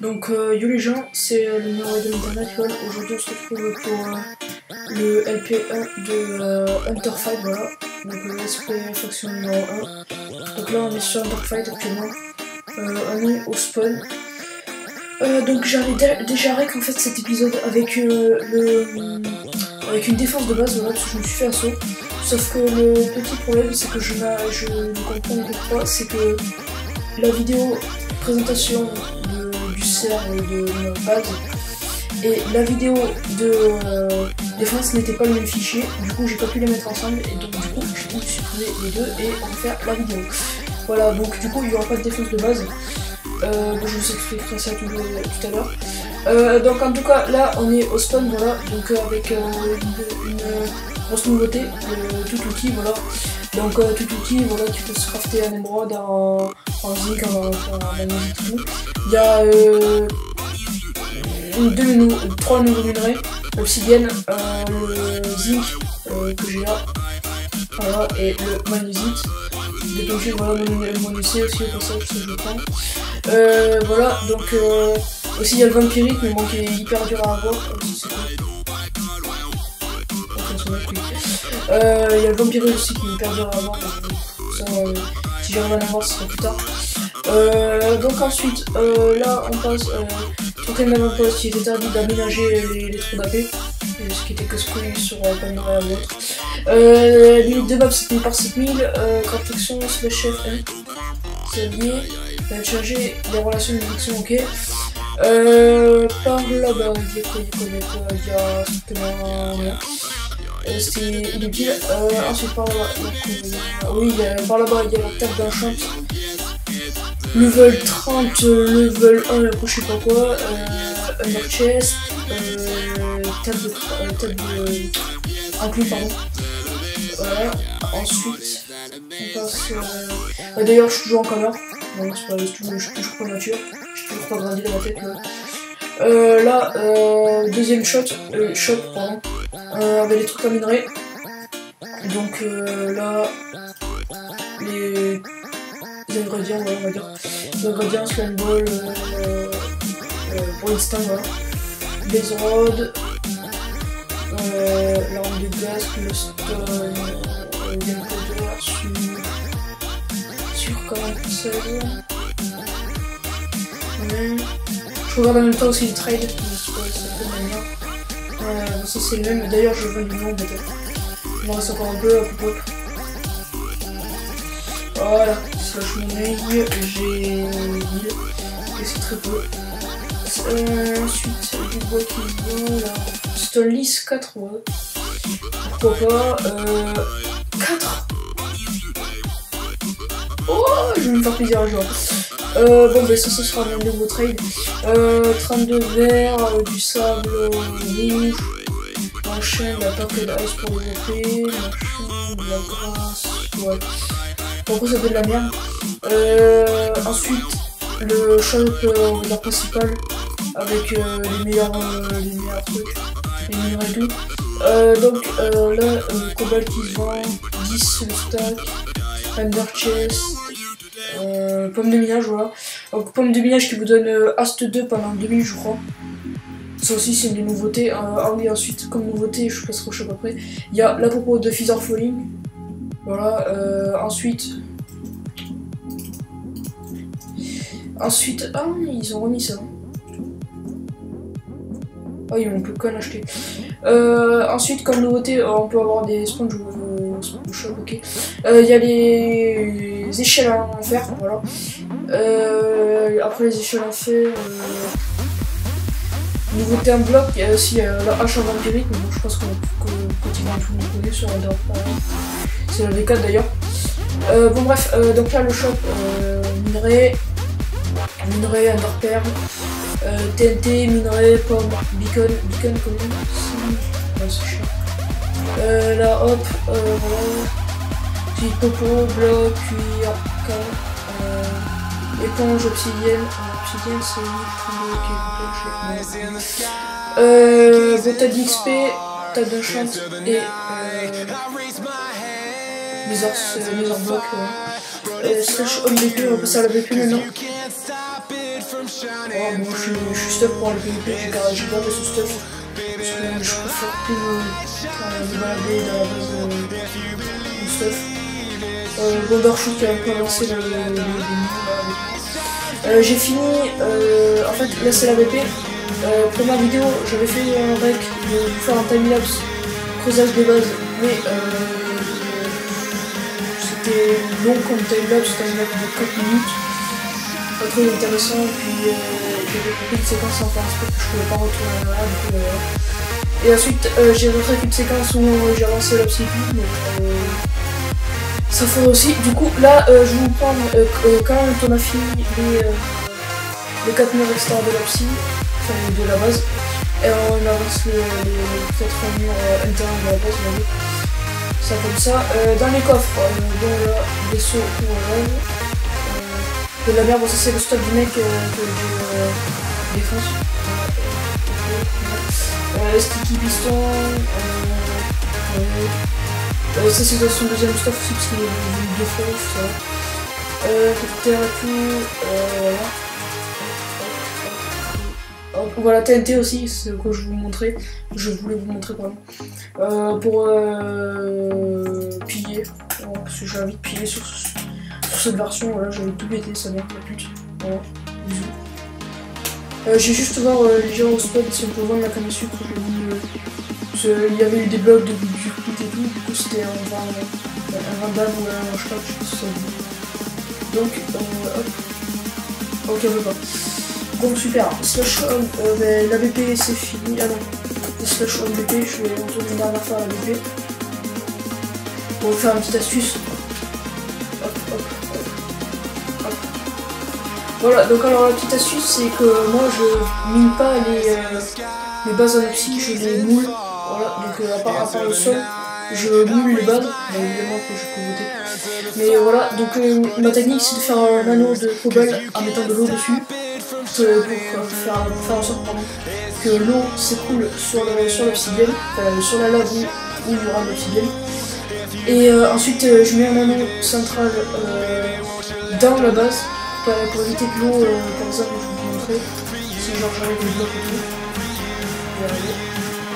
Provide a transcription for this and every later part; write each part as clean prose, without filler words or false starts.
Donc yo les gens, c'est le numéro de l'internet. Aujourd'hui on se retrouve pour le LP1 de Hunterfight, voilà. Donc le SP faction numéro 1. Donc là on est sur Hunterfight actuellement. On est au spawn. Donc j'avais déjà rec en fait cet épisode avec avec une défense de base, voilà, parce que je me suis fait assaut. Sauf que le petit problème c'est que je ne comprends pas, c'est que la vidéo présentation du CERF et de notre base et la vidéo de défense n'était pas le même fichier, du coup j'ai pas pu les mettre ensemble et donc du coup j'ai dû supprimer les deux et en faire la vidéo. Voilà, donc du coup il n'y aura pas de défense de base. Je vous expliquerai ça tout à l'heure. Donc en tout cas là on est au spawn, voilà, donc avec une grosse nouveauté, le tout outil, voilà. Donc tout outil, voilà, tu peux se crafter un émeraude en zinc, en magnésie, tout. Il y a trois nouveaux minerais, l'obsidienne, le zinc que j'ai là, voilà, et le magnésie. Dépêcher, voilà, mon essai aussi au passage, ça je le prends. Voilà, donc aussi il y a le vampirique, mais bon qui est hyper dur à avoir. Il y a le vampirique aussi qui est hyper dur à avoir. Ça, si j'arrive à en avoir, ce sera plus tard. Donc ensuite, là on passe sur même poste, il est interdit d'aménager les trous d'AP, ce qui était que ce qu'on sur Pandora ou autre. Limite de map 7000 par 7000, protection slash chef 1. C'est lié. Changer les relations de direction, ok. Par là-bas, il y a strictement rien. C'était inutile. Ensuite par là-bas, oui, par là-bas il y a la table d'un champ. Level 30, level 1, après je sais pas quoi, under chest, table inclus, pardon. Voilà, ensuite on passe. D'ailleurs je suis toujours en color, donc je suis toujours pas nature, je suis toujours pas grandi dans ma tête là. Là, deuxième shop pardon, avec les trucs à minerai. Donc là, les ingrédients, voilà, on va dire. Les ingrédients, slime ball, pour l'instant, voilà. Blaze rod, l'arme de gaz, le stone, l'encoder sur 47. Je regarde en même temps aussi le trade, ça c'est le même, d'ailleurs je veux du nom peut-être. Il me reste encore un peu, hop. Voilà, slash monnaie, j'ai 1000, et c'est très peu. Ensuite, du bois qui vient là. Stone lisse 4, ouais. Pourquoi pas. 4. Oh, je vais me faire plaisir un jour. Bon, ben ça sera un nouveau trade. 32 verres, du sable rouge, machin, la paquet d'ice pour développer, machin, de la grasse, ouais. Pourquoi ça fait de la merde. Ensuite, le shop la principale avec les meilleurs trucs, les minerais et tout. Donc là, cobalt qui se vend, 10 le stack, under chest, pomme de minage, voilà. Donc pomme de minage qui vous donne Ast 2 pendant 2000 je crois. Ça aussi c'est une des nouveautés. Ah oui, ensuite comme nouveauté, je passerai au shop après, il y a la propos de Feather Falling. Voilà, ensuite, ah ils ont remis ça. Ah oui, on peut qu'en acheter. Ensuite, comme nouveauté, on peut avoir des sponges au shop, ok. Il y a les échelles en fer, voilà. Après les échelles en fer, nouveauté en bloc, il y a aussi la hache en vampirique, mais bon, je pense que pratiquement tout le monde connaît sur Under. C'est la V4 d'ailleurs. Bon bref, donc là le shop, minerai, underperle, TNT, minerai, pomme, beacon comment c'est chiant. Là hop, voilà. Puis popo, bloc, cuir, éponge, obsidienne. Obsidienne c'est botade XP, table d'un champ et les ors blocs. Slash homme BP, on va passer à la BP maintenant. Oh, bon, je suis stuff pour le PvP, j'ai gardé ce stuff. Parce que je préfère plus me balader dans la base de stuff. Bondershoot qui a un peu avancé dans les niveaux. J'ai fini, en fait là c'est la BP. Première vidéo, j'avais fait un rec de faire un timelapse creusage des bases, mais c'était long comme timelapse, c'était de 4 minutes. Pas trop intéressant, puis il y avait beaucoup de séquences en face que je pouvais pas retourner en arrière, du coup voilà. Et ensuite j'ai refait une séquence où j'ai avancé la psy, mais ça fait aussi. Du coup là je vais vous prendre quand on a fini les 4 murs externes de la psy, enfin de la base, et on avance les 4 murs intérieurs de la base, vous voyez. Ça comme ça. Dans les coffres, dont là, vaisseau pour rêve. De la merde, bon, ça c'est le stock du mec que je défonce. Sticky piston. Ça c'est dans son deuxième stock aussi parce qu'il est venu 2 fois, ça. Terre et tout. Voilà. Voilà TNT aussi, c'est ce que je voulais vous montrer pardon. Pour piller, parce que j'ai envie de piller sur cette version, voilà, j'avais tout pété, ça merde la pute. Voilà, bisous. J'ai juste voir les gens au spot si on peut vendre la canne à sucre, il y avait eu des blocs de difficulté et tout, du coup c'était un vandal ou un schlag, je sais pas si ça dit. Donc, hop. Ok, on veut pas. Donc super, slash home, la BP c'est fini, ah non, slash home BP, je vais retourner une dernière fois à la BP. Pour vous faire une petite astuce. Hop, hop, hop, hop. Voilà, donc alors la petite astuce c'est que moi je mine pas les bases en psy, je les moule. Voilà, donc à part le sol, je moule les bases, évidemment que je peux voter. Mais voilà, donc ma technique c'est de faire un anneau de cobalt en mettant de l'eau dessus. Pour faire en sorte que l'eau s'écoule sur l'obsidienne, sur la lave où il y aura l'obsidienne. Et ensuite je mets un anneau central dans la base pour éviter que l'eau, par exemple, je vais vous montrer, si genre j'arrive le bloc et tout.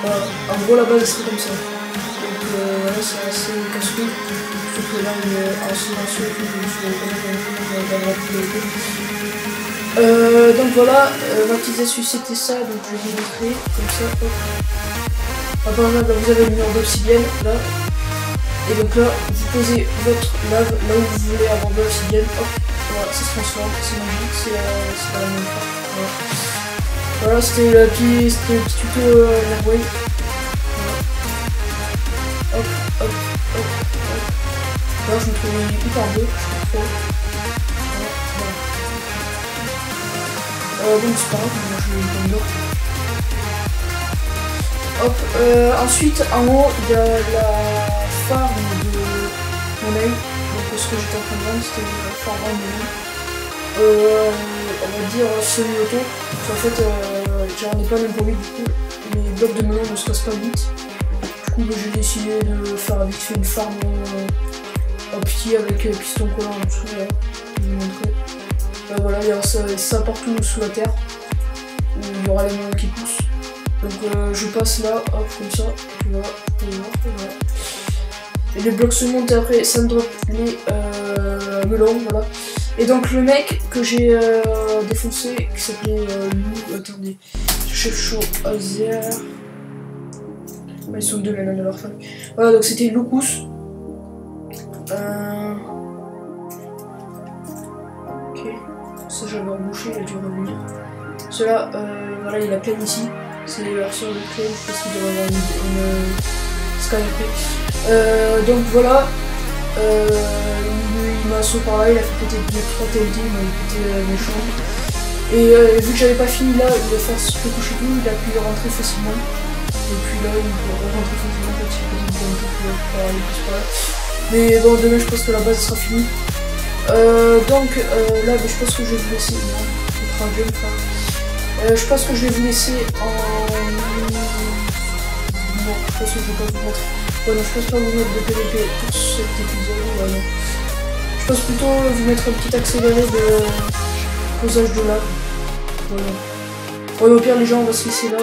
Voilà. En gros la base serait comme ça. Donc voilà, c'est assez casse-couille. Surtout que là il est en silencieux et tout, je suis donc voilà, ma petite astuce c'était ça, donc je vais vous montrer comme ça, hop. Apparemment là vous avez le mur d'obsidienne là, et donc là vous posez votre lave là où vous voulez avoir de l'obsidienne, hop, voilà, ça se transforme, c'est magique, c'est pas la même chose. Voilà, c'était le petit tuto Airway. Voilà. Hop, hop, hop, hop. Là je me trouve hyper beau, je sais pas trop. Donc c'est pas grave, moi je vais le hop, ensuite en haut il y a la farm de mon œil. Donc ce que j'étais en train de vendre c'était la farm de mon œil. On va dire semi-auto. En fait j'en ai pas même pour 8 du coup. Les blocs de melon ne se cassent pas vite. Du coup j'ai décidé de faire vite fait une farm en pied avec piston collant en dessous là. Je vais vous montrer. Voilà, il y a ça partout sous la terre, où il y aura les melons qui poussent. Donc je passe là, hop, comme ça, et voilà, voilà. Et les blocs se montent et après ça me drop les melons, voilà. Et donc le mec que j'ai défoncé, qui s'appelait Lou, attendez, Chef Show Azer. Ils sont deux maintenant de leur famille. Voilà, donc c'était Lucus. Ça j'avais embouché, il a dû revenir. Cela, voilà, il a plein ici. C'est les versions de Clay parce qu'il doit avoir une Skype. Donc voilà, il m'a sauté par là, il a fait péter 2-3 TNT, il m'a pété méchant. Et vu que j'avais pas fini là, il va faire se coucher tout, il a pu rentrer facilement. Et puis là, il peut rentrer facilement quand il peut aller plus par là. Mais bon, demain je pense que la base sera finie. Donc là je pense que je vais vous laisser. Je pense que je vais vous laisser en. Non, je pense que je vais pas vous montrer. Ouais, non, je pense pas vous mettre de PVP pour cet épisode. Ouais, non. Je pense plutôt vous mettre un petit accéléré de posage de lave. Voilà. Ouais, au pire les gens on va se laisser là.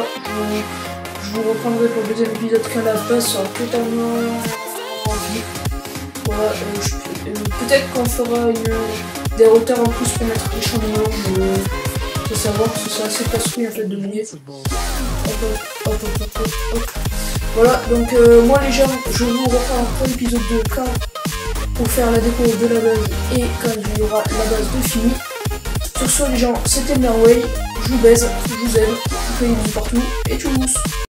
Je vous reprendrai pour le deuxième épisode quand la base sera totalement en vie. Voilà, peut-être qu'on fera des hauteurs en plus pour mettre les champignons, mais faut savoir que c'est assez casse-couille en fait de mouiller. Hop. Voilà, donc moi les gens, je vous reprends pour l'épisode 2 quand pour faire la déco de la base et quand il y aura la base de fini. Sur ce les gens, c'était Merway, je vous baise, je vous aime, je vous fais des bisous partout et tchuss.